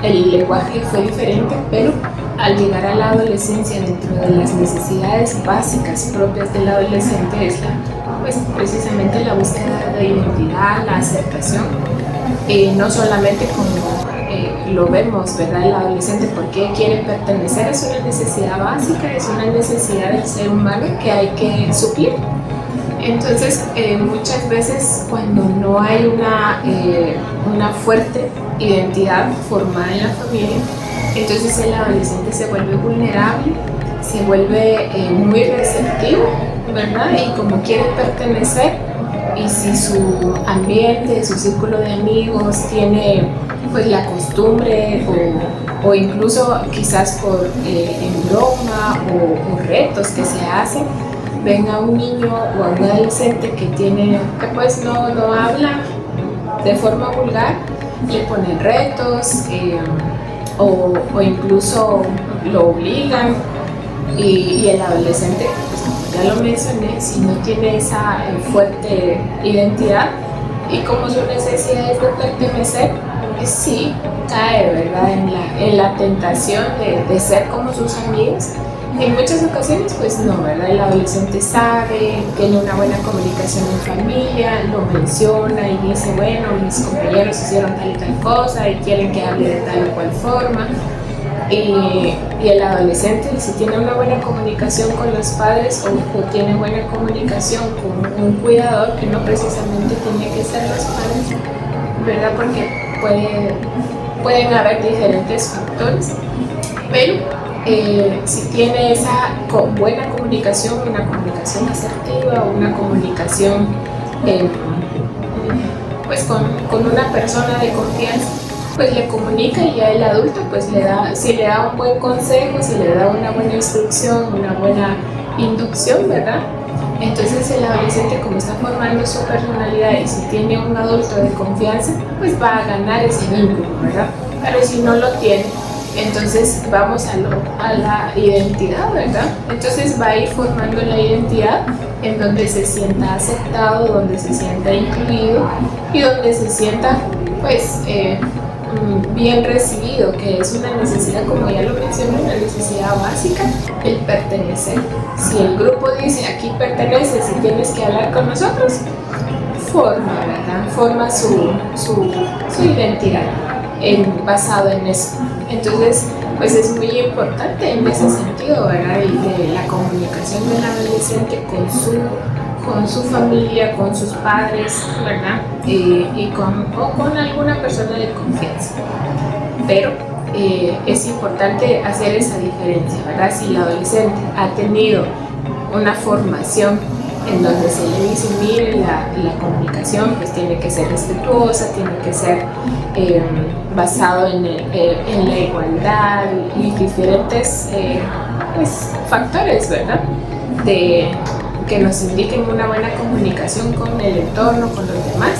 Speaker 7: el lenguaje fue diferente, pero al llegar a la adolescencia, dentro de las necesidades básicas propias del adolescente es pues precisamente la búsqueda de identidad, la aceptación. No solamente como lo vemos, ¿verdad? El adolescente, ¿por qué quiere pertenecer? Es una necesidad básica, es una necesidad del ser humano que hay que suplir. Entonces, muchas veces cuando no hay una fuerte identidad formada en la familia, entonces el adolescente se vuelve vulnerable, se vuelve muy receptivo, ¿verdad? Y como quiere pertenecer, y si su ambiente, su círculo de amigos tiene pues la costumbre o incluso quizás por en broma o retos que se hacen, ven a un niño o a un adolescente que pues no habla de forma vulgar, le ponen retos o incluso lo obligan y el adolescente, pues como ya lo mencioné, si no tiene esa fuerte identidad y como su necesidad es de pertenecer, pues sí cae, ¿verdad? en la tentación de ser como sus amigos. En muchas ocasiones pues no, ¿verdad? El adolescente sabe, tiene una buena comunicación en familia, lo menciona y dice, bueno, mis compañeros hicieron tal y tal cosa y quieren que hable de tal o cual forma. Y el adolescente, si tiene una buena comunicación con los padres o tiene buena comunicación con un cuidador, que no precisamente tiene que ser los padres, ¿verdad? Porque pueden haber diferentes factores, pero si tiene esa buena comunicación, una comunicación asertiva, una comunicación pues con una persona de confianza, pues le comunica y ya el adulto pues si le da un buen consejo, si le da una buena instrucción, una buena inducción, ¿verdad? Entonces el adolescente, como está formando su personalidad y si tiene un adulto de confianza, pues va a ganar ese vínculo, ¿verdad? Pero si no lo tiene, Entonces vamos a la identidad, ¿verdad? Entonces va a ir formando la identidad en donde se sienta aceptado, donde se sienta incluido y donde se sienta pues bien recibido, que es una necesidad, como ya lo mencioné, una necesidad básica, el pertenecer. Si el grupo dice aquí perteneces y tienes que hablar con nosotros, forma, ¿verdad? Forma su identidad basado en eso. Entonces, pues es muy importante en ese sentido, ¿verdad? Y de la comunicación del adolescente con su familia, con sus padres, ¿verdad? O con alguna persona de confianza. Pero es importante hacer esa diferencia, ¿verdad? Si el adolescente ha tenido una formación en donde se le dice, mire, la comunicación pues tiene que ser respetuosa, tiene que ser basado en la igualdad y diferentes pues, factores, ¿verdad? Que nos indiquen una buena comunicación con el entorno, con los demás,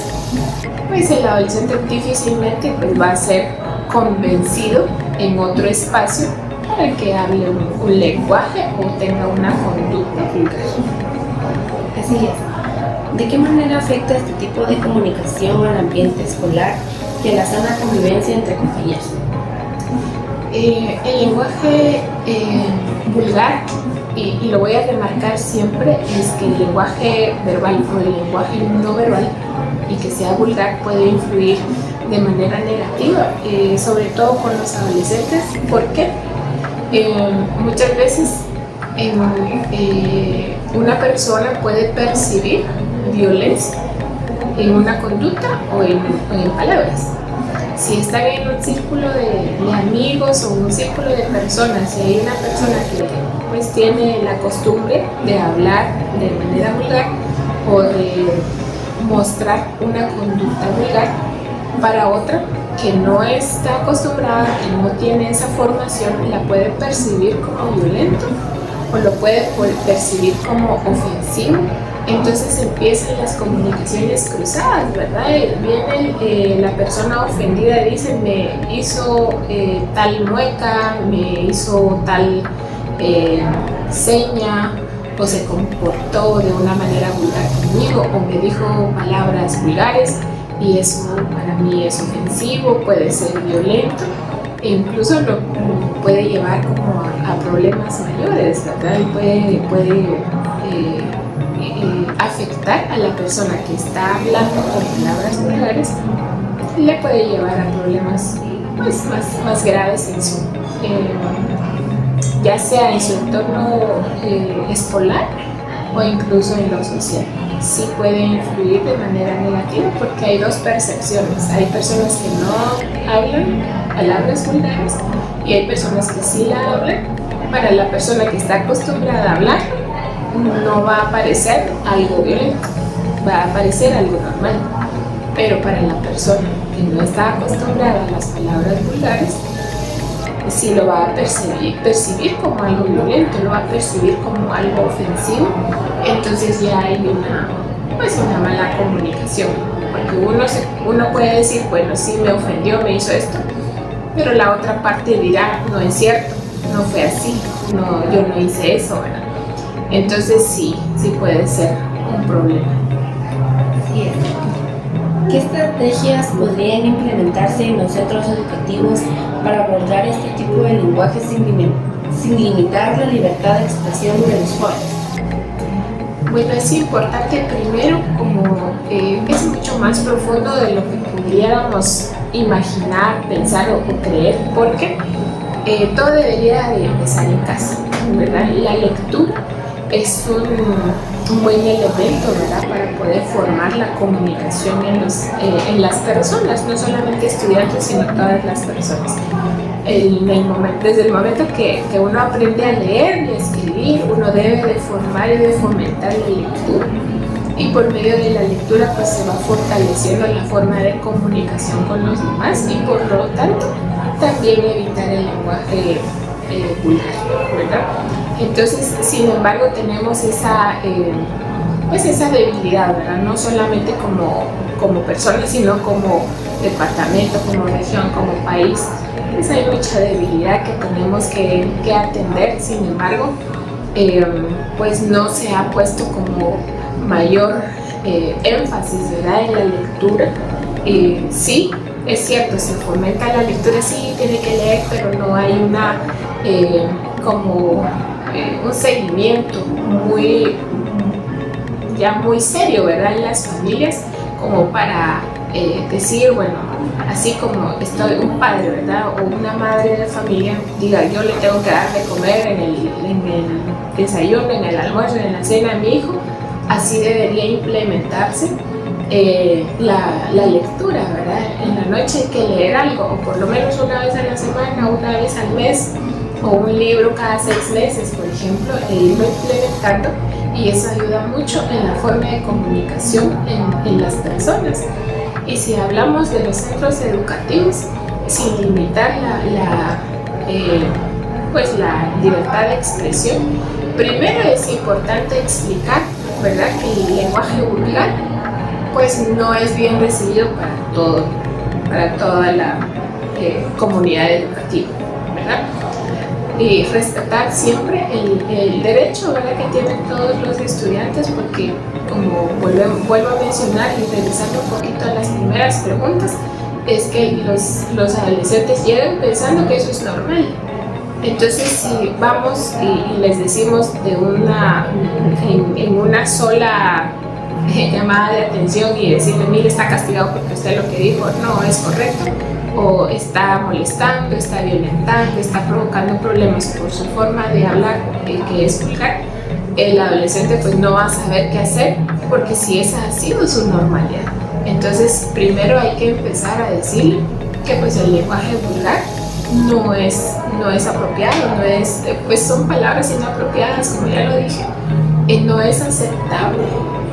Speaker 7: pues el adolescente difícilmente pues, va a ser convencido en otro espacio para que hable un lenguaje o tenga una conducta vulgar.
Speaker 4: Así es. ¿De qué manera afecta este tipo de comunicación al ambiente escolar y a la sana convivencia entre compañeros?
Speaker 7: El lenguaje vulgar, y lo voy a remarcar siempre, es que el lenguaje verbal o el lenguaje no verbal y que sea vulgar puede influir de manera negativa, sobre todo con los adolescentes, porque muchas veces una persona puede percibir violencia en una conducta o en palabras. Si están en un círculo de amigos o un círculo de personas y hay una persona que pues tiene la costumbre de hablar de manera vulgar o de mostrar una conducta vulgar para otra que no está acostumbrada, que no tiene esa formación, la puede percibir como violento o lo puede percibir como ofensivo. Entonces empiezan las comunicaciones cruzadas, ¿verdad? Viene la persona ofendida y dice, me hizo tal mueca, me hizo tal seña, o se comportó de una manera vulgar conmigo, o me dijo palabras vulgares, y eso para mí es ofensivo, puede ser violento, e incluso lo puede llevar como a problemas mayores, ¿verdad? Y puede afectar a la persona que está hablando con palabras vulgares, le puede llevar a problemas pues, más graves en su, ya sea en su entorno escolar o incluso en lo social. Sí puede influir de manera negativa porque hay dos percepciones. Hay personas que no hablan palabras vulgares y hay personas que sí la hablan. Para la persona que está acostumbrada a hablar, no va a parecer algo violento, va a parecer algo normal. Pero para la persona que no está acostumbrada a las palabras vulgares, sí lo va a percibir como algo violento, lo va a percibir como algo ofensivo. Entonces ya hay una mala comunicación, porque uno puede decir, bueno, sí me ofendió, me hizo esto, pero la otra parte dirá, no es cierto, no fue así, no, yo no hice eso, ¿verdad? Entonces sí puede ser un problema.
Speaker 4: Así es. ¿Qué estrategias podrían implementarse en los centros educativos para abordar este tipo de lenguaje sin limitar la libertad de expresión de los jóvenes?
Speaker 7: Bueno, es importante primero, como es mucho más profundo de lo que pudiéramos imaginar, pensar o creer, porque todo debería de empezar en casa, ¿verdad? La lectura es un buen elemento, ¿verdad?, para poder formar la comunicación en las personas, no solamente estudiantes, sino todas las personas. Desde el momento que uno aprende a leer y a escribir, uno debe de formar y de fomentar la lectura. Y por medio de la lectura pues se va fortaleciendo la forma de comunicación con los demás y por lo tanto también evitar el lenguaje vulgar, ¿verdad? Entonces, sin embargo, tenemos esa debilidad, ¿verdad? No solamente como personas, sino como departamento, como región, como país, pues hay mucha debilidad que tenemos que atender. Sin embargo, pues no se ha puesto como mayor énfasis, ¿verdad?, en la lectura. Sí, es cierto, se fomenta la lectura, sí, tiene que leer, pero no hay un seguimiento muy serio, ¿verdad?, en las familias, como para decir, bueno, así como un padre, ¿verdad?, o una madre de familia diga, yo le tengo que dar de comer en el desayuno, en el almuerzo, en la cena a mi hijo, así debería implementarse la lectura, ¿verdad? En la noche hay que leer algo, o por lo menos una vez a la semana, una vez al mes, o un libro cada 6 meses, por ejemplo, e irlo implementando, y eso ayuda mucho en la forma de comunicación en las personas. Y si hablamos de los centros educativos, sin limitar la libertad de expresión, primero es importante explicar, ¿verdad?, que el lenguaje vulgar pues no es bien recibido para toda la comunidad educativa, ¿verdad? Y respetar siempre el derecho, ¿verdad?, que tienen todos los estudiantes, porque como vuelvo a mencionar y regresando un poquito a las primeras preguntas, es que los adolescentes llegan pensando que eso es normal. Entonces, si vamos y les decimos en una sola llamada de atención y decirle, mire, está castigado porque usted lo que dijo no es correcto, o está molestando, está violentando, está provocando problemas por su forma de hablar, que es vulgar, el adolescente pues no va a saber qué hacer, porque si esa ha sido su normalidad. Entonces, primero hay que empezar a decirle que pues el lenguaje vulgar no es apropiado, pues son palabras inapropiadas, como ya lo dije, no es aceptable,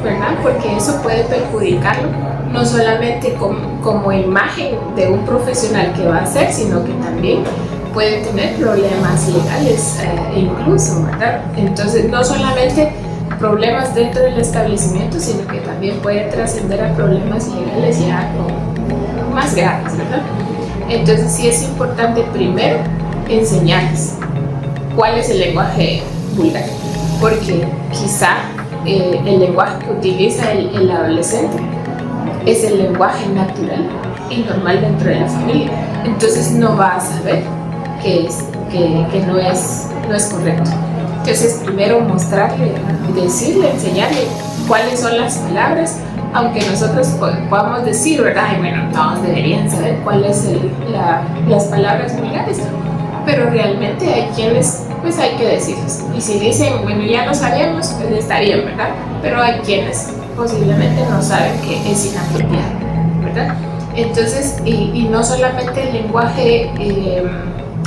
Speaker 7: ¿verdad?, porque eso puede perjudicarlo no solamente como imagen de un profesional que va a hacer, sino que también puede tener problemas legales incluso, ¿verdad? Entonces, no solamente problemas dentro del establecimiento, sino que también puede trascender a problemas legales ya más graves, ¿verdad? Entonces, sí es importante primero enseñarles cuál es el lenguaje vulgar, porque quizá el lenguaje que utiliza el adolescente es el lenguaje natural y normal dentro de la familia. Entonces no va a saber que no es correcto. Entonces primero mostrarle, decirle, enseñarle cuáles son las palabras, aunque nosotros podamos decir, ¿verdad? Y bueno, todos deberían saber cuáles son las palabras vulgares, pero realmente hay quienes pues hay que decirles. Y si dicen, bueno, ya lo sabemos, pues está bien, ¿verdad? Pero hay quienes posiblemente no saben que es inapropiado, ¿verdad? Entonces, y no solamente el lenguaje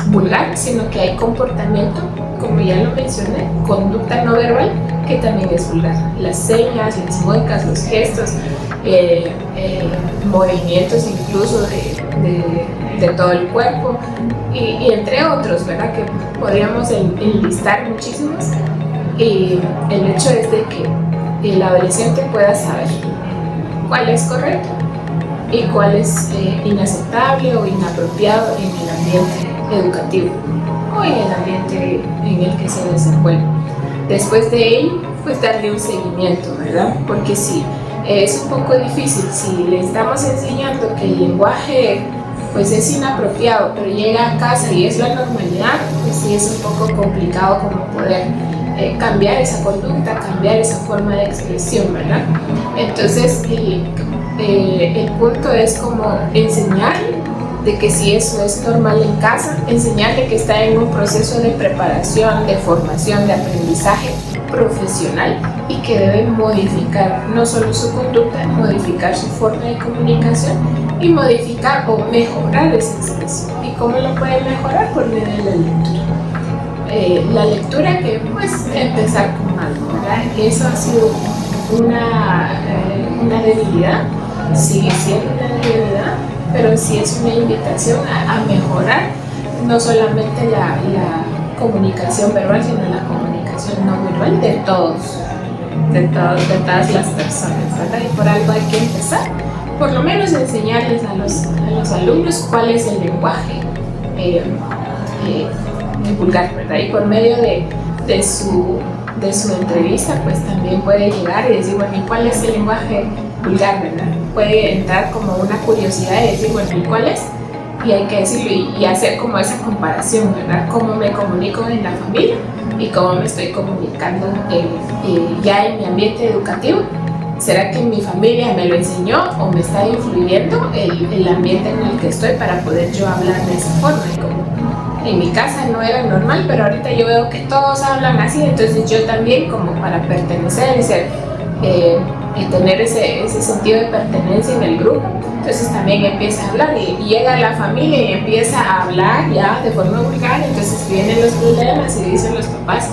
Speaker 7: vulgar, sino que hay comportamiento, como ya lo mencioné, conducta no verbal, que también es vulgar. Las señas, las muecas, los gestos, movimientos incluso de todo el cuerpo, y entre otros, ¿verdad?, que podríamos enlistar muchísimos. Y el hecho es de que el adolescente pueda saber cuál es correcto y cuál es inaceptable o inapropiado en el ambiente educativo o en el ambiente en el que se desenvuelve. Después de ello, pues darle un seguimiento, ¿verdad? Porque sí, es un poco difícil si le estamos enseñando que el lenguaje pues es inapropiado, pero llega a casa y es la normalidad, pues sí es un poco complicado como poder cambiar esa conducta, cambiar esa forma de expresión, ¿verdad? Entonces el punto es como enseñarle de que si eso es normal en casa, enseñarle que está en un proceso de preparación, de formación, de aprendizaje profesional y que debe modificar no solo su conducta, modificar su forma de comunicación y modificar o mejorar esa expresión. ¿Y cómo lo puede mejorar? Por medio de la lectura. La lectura que pues empezar con algo, ¿verdad? Eso ha sido una debilidad, sigue siendo una debilidad, pero sí es una invitación a mejorar no solamente la comunicación verbal, sino la comunicación no verbal de todas las personas, ¿verdad? Y por algo hay que empezar, por lo menos enseñarles a los alumnos cuál es el lenguaje vulgar, ¿verdad? Y por medio de su entrevista, pues también puede llegar y decir, bueno, ¿y cuál es el lenguaje vulgar, verdad? Puede entrar como una curiosidad y decir, bueno, ¿y cuál es? Y hay que decirlo y hacer como esa comparación, ¿verdad? Cómo me comunico en la familia y cómo me estoy comunicando ya en mi ambiente educativo. ¿Será que mi familia me lo enseñó o me está influyendo el ambiente en el que estoy para poder yo hablar de esa forma? Y como en mi casa no era normal, pero ahorita yo veo que todos hablan así, entonces yo también, como para pertenecer y tener ese sentido de pertenencia en el grupo, entonces también empieza a hablar y llega la familia y empieza a hablar ya de forma vulgar, entonces vienen los problemas y dicen los papás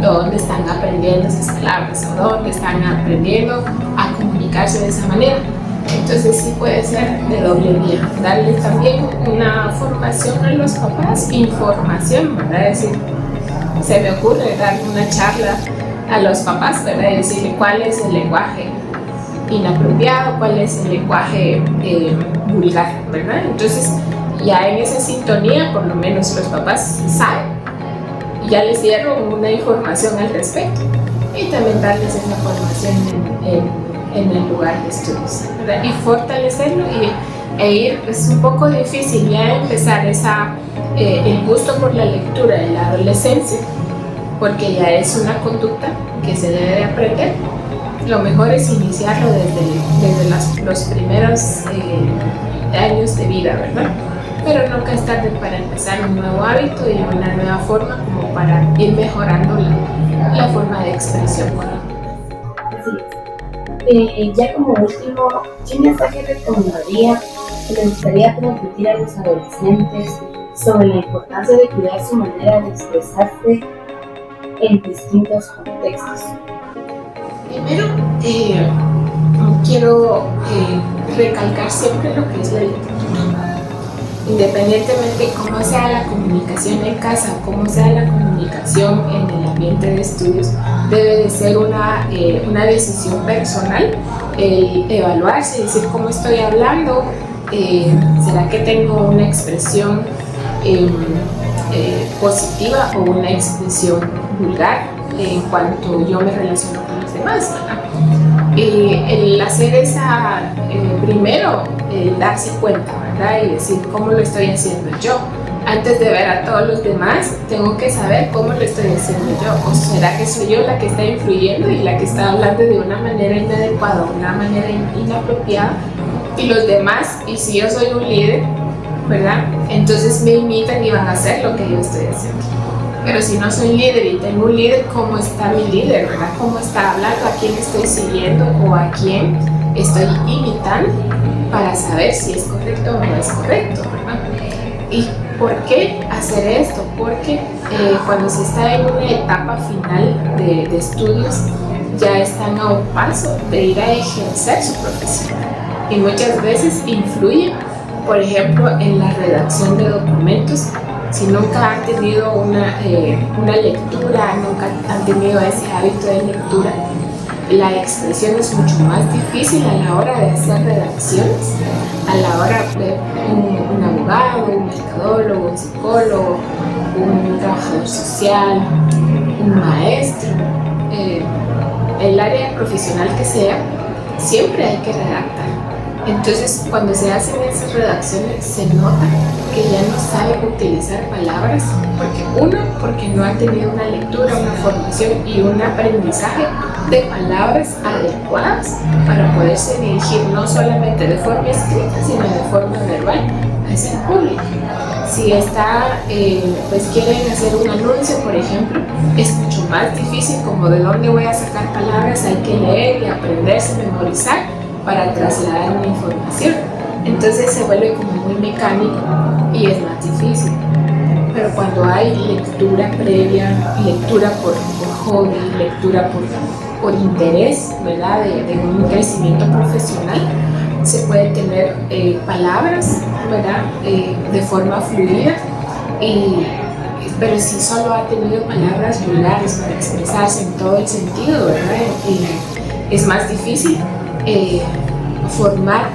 Speaker 7: dónde están aprendiendo esas palabras o dónde están aprendiendo a comunicarse de esa manera. Entonces sí puede ser de doble vía, darles también una formación a los papás, información, ¿verdad? Es decir, se me ocurre dar una charla a los papás, ¿verdad? Y decirle cuál es el lenguaje inapropiado, cuál es el lenguaje vulgar, ¿verdad? Entonces ya en esa sintonía por lo menos los papás saben, ya les dieron una información al respecto y también darles esa formación en el lugar de estudios, ¿verdad? Y fortalecerlo e ir, es un poco difícil ya empezar el gusto por la lectura en la adolescencia, porque ya es una conducta que se debe de aprender. Lo mejor es iniciarlo desde los primeros años de vida, ¿verdad? Pero nunca es tarde para empezar un nuevo hábito y una nueva forma como para ir mejorando la forma de expresión con
Speaker 4: Así es. Ya como último, ¿qué mensaje recomendaría que le gustaría transmitir a los adolescentes sobre la importancia de cuidar su manera de expresarse en distintos contextos?
Speaker 7: Primero, quiero recalcar siempre lo que es la literatura. Independientemente de cómo sea la comunicación en casa, cómo sea la comunicación en el ambiente de estudios, debe de ser una decisión personal, evaluarse, decir cómo estoy hablando, será que tengo una expresión positiva o una expresión vulgar en cuanto yo me relaciono con los demás, ¿verdad? El hacer esa, primero, darse cuenta, ¿verdad? Y decir cómo lo estoy haciendo yo. Antes de ver a todos los demás, tengo que saber cómo lo estoy haciendo yo. ¿O será que soy yo la que está influyendo y la que está hablando de una manera inadecuada, una manera inapropiada? Y los demás, y si yo soy un líder, ¿verdad? Entonces me imitan y van a hacer lo que yo estoy haciendo. Pero si no soy líder y tengo un líder, ¿cómo está mi líder, verdad? ¿Cómo está hablando? ¿A quién estoy siguiendo o a quién estoy imitando para saber si es correcto o no es correcto, ¿verdad? ¿Y por qué hacer esto? Porque cuando se está en una etapa final de estudios, ya están a un paso de ir a ejercer su profesión. Y muchas veces influye, por ejemplo, en la redacción de documentos. Si nunca han tenido una lectura, nunca han tenido ese hábito de lectura, la expresión es mucho más difícil a la hora de hacer redacciones, a la hora de un abogado, un mercadólogo, un psicólogo, un trabajador social, un maestro, el área profesional que sea, siempre hay que redactar. Entonces, cuando se hacen esas redacciones, se nota que ya no saben utilizar palabras, porque no han tenido una lectura, una formación y un aprendizaje de palabras adecuadas para poderse dirigir no solamente de forma escrita, sino de forma verbal a ese público. Si quieren hacer un anuncio, por ejemplo, es mucho más difícil, como de dónde voy a sacar palabras, hay que leer y aprenderse, memorizar para trasladar una información. Entonces se vuelve como muy mecánico y es más difícil. Pero cuando hay lectura previa, lectura por hobby, lectura por interés, ¿verdad? De un crecimiento profesional, se puede tener palabras, ¿verdad? De forma fluida, pero si solo ha tenido palabras vulgares para expresarse en todo el sentido, ¿verdad? Es más difícil formar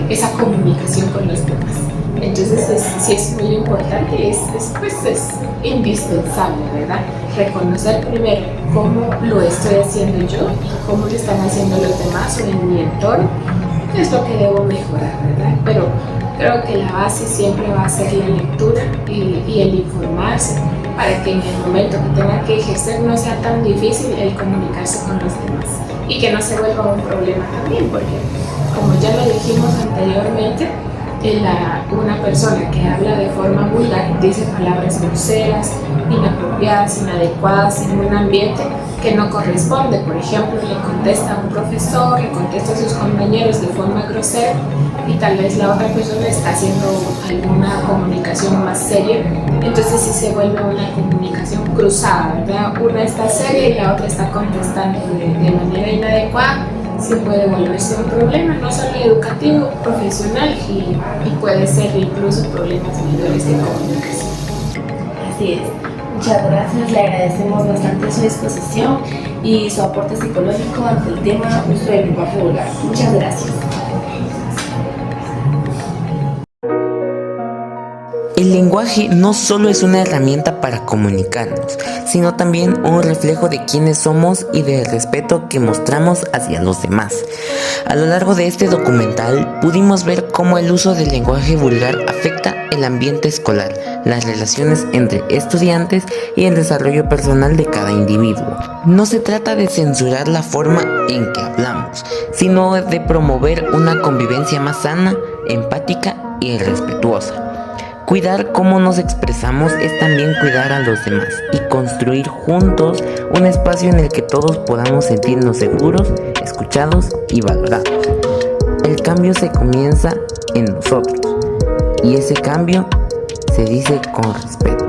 Speaker 7: esa comunicación con los demás. Entonces sí es muy importante, pues es indispensable, ¿verdad? Reconocer primero cómo lo estoy haciendo yo y cómo lo están haciendo los demás o en mi entorno, qué es lo que debo mejorar, ¿verdad? Pero creo que la base siempre va a ser la lectura y el informarse para que en el momento que tenga que ejercer no sea tan difícil el comunicarse con los demás y que no se vuelva un problema también, porque como ya lo dijimos anteriormente, una persona que habla de forma vulgar dice palabras groseras, inapropiadas, inadecuadas en un ambiente que no corresponde. Por ejemplo, le contesta a un profesor, le contesta a sus compañeros de forma grosera y tal vez la otra persona está haciendo alguna comunicación más seria. Entonces sí se vuelve una comunicación cruzada, ¿verdad? Una está seria y la otra está contestando de manera inadecuada. Sí puede volverse un problema, no solo educativo, profesional y puede ser incluso problemas mayores de comunicación.
Speaker 4: Así es. Muchas gracias, le agradecemos bastante su disposición y su aporte psicológico ante el tema uso del lenguaje vulgar. Muchas gracias.
Speaker 6: El lenguaje no solo es una herramienta para comunicarnos, sino también un reflejo de quiénes somos y del respeto que mostramos hacia los demás. A lo largo de este documental pudimos ver cómo el uso del lenguaje vulgar afecta el ambiente escolar, las relaciones entre estudiantes y el desarrollo personal de cada individuo. No se trata de censurar la forma en que hablamos, sino de promover una convivencia más sana, empática y respetuosa. Cuidar cómo nos expresamos es también cuidar a los demás y construir juntos un espacio en el que todos podamos sentirnos seguros, escuchados y valorados. El cambio se comienza en nosotros y ese cambio se dice con respeto.